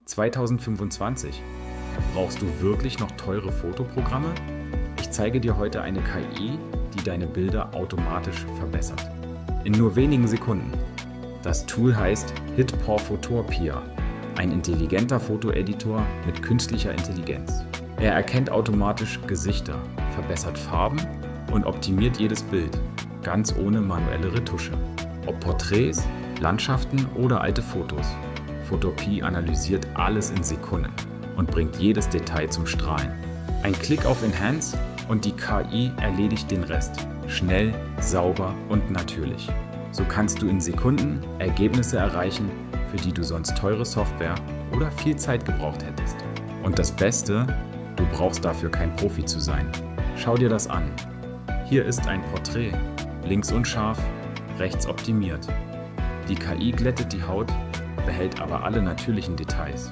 2025. Brauchst du wirklich noch teure Fotoprogramme? Ich zeige dir heute eine KI, die deine Bilder automatisch verbessert. In nur wenigen Sekunden. Das Tool heißt Hitporphotopia, ein intelligenter Fotoeditor mit künstlicher Intelligenz. Er erkennt automatisch Gesichter, verbessert Farben und optimiert jedes Bild, ganz ohne manuelle Retusche. Ob Porträts, Landschaften oder alte Fotos. Photopea analysiert alles in Sekunden und bringt jedes Detail zum Strahlen. Ein Klick auf Enhance und die KI erledigt den Rest. Schnell, sauber und natürlich. So kannst du in Sekunden Ergebnisse erreichen, für die du sonst teure Software oder viel Zeit gebraucht hättest. Und das Beste, du brauchst dafür kein Profi zu sein. Schau dir das an. Hier ist ein Porträt, links unscharf, rechts optimiert. Die KI glättet die Haut, behält aber alle natürlichen Details.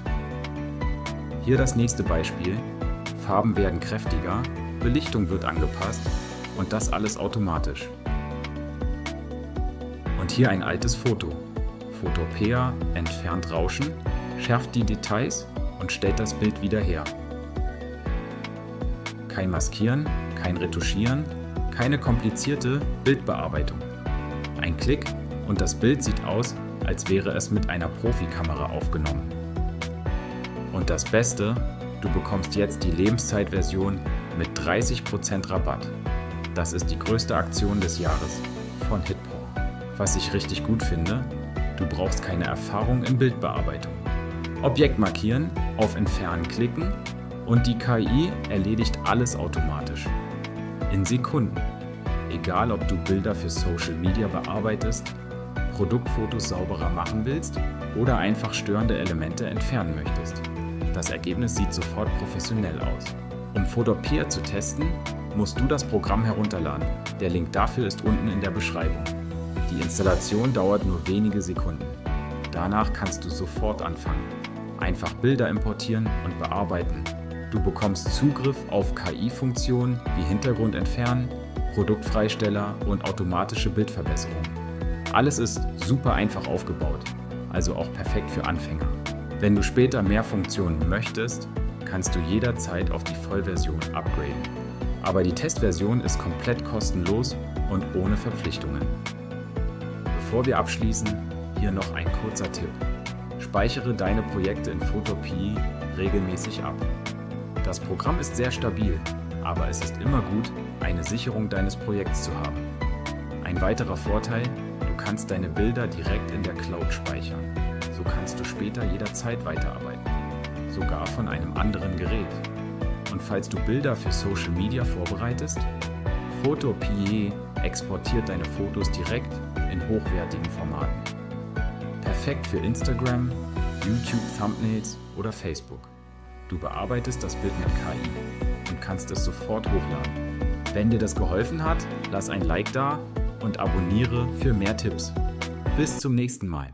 Hier das nächste Beispiel. Farben werden kräftiger, Belichtung wird angepasst und das alles automatisch. Und hier ein altes Foto. Photopea entfernt Rauschen, schärft die Details und stellt das Bild wieder her. Kein Maskieren, kein Retuschieren, keine komplizierte Bildbearbeitung. Ein Klick und das Bild sieht aus, als wäre es mit einer Profikamera aufgenommen. Und das Beste, du bekommst jetzt die Lebenszeitversion mit 30% Rabatt. Das ist die größte Aktion des Jahres von Hitpor. Was ich richtig gut finde, du brauchst keine Erfahrung in Bildbearbeitung. Objekt markieren, auf Entfernen klicken und die KI erledigt alles automatisch. In Sekunden. Egal ob du Bilder für Social Media bearbeitest, Produktfotos sauberer machen willst oder einfach störende Elemente entfernen möchtest. Das Ergebnis sieht sofort professionell aus. Um Photopea zu testen, musst du das Programm herunterladen. Der Link dafür ist unten in der Beschreibung. Die Installation dauert nur wenige Sekunden. Danach kannst du sofort anfangen. Einfach Bilder importieren und bearbeiten. Du bekommst Zugriff auf KI-Funktionen wie Hintergrund entfernen, Produktfreisteller und automatische Bildverbesserung. Alles ist super einfach aufgebaut, also auch perfekt für Anfänger. Wenn du später mehr Funktionen möchtest, kannst du jederzeit auf die Vollversion upgraden. Aber die Testversion ist komplett kostenlos und ohne Verpflichtungen. Bevor wir abschließen, hier noch ein kurzer Tipp. Speichere deine Projekte in Photopea regelmäßig ab. Das Programm ist sehr stabil, aber es ist immer gut, eine Sicherung deines Projekts zu haben. Ein weiterer Vorteil, du kannst deine Bilder direkt in der Cloud speichern. So kannst du später jederzeit weiterarbeiten, sogar von einem anderen Gerät. Und falls du Bilder für Social Media vorbereitest, Photopea exportiert deine Fotos direkt in hochwertigen Formaten. Perfekt für Instagram, YouTube Thumbnails oder Facebook. Du bearbeitest das Bild mit KI und kannst es sofort hochladen. Wenn dir das geholfen hat, lass ein Like da und abonniere für mehr Tipps. Bis zum nächsten Mal.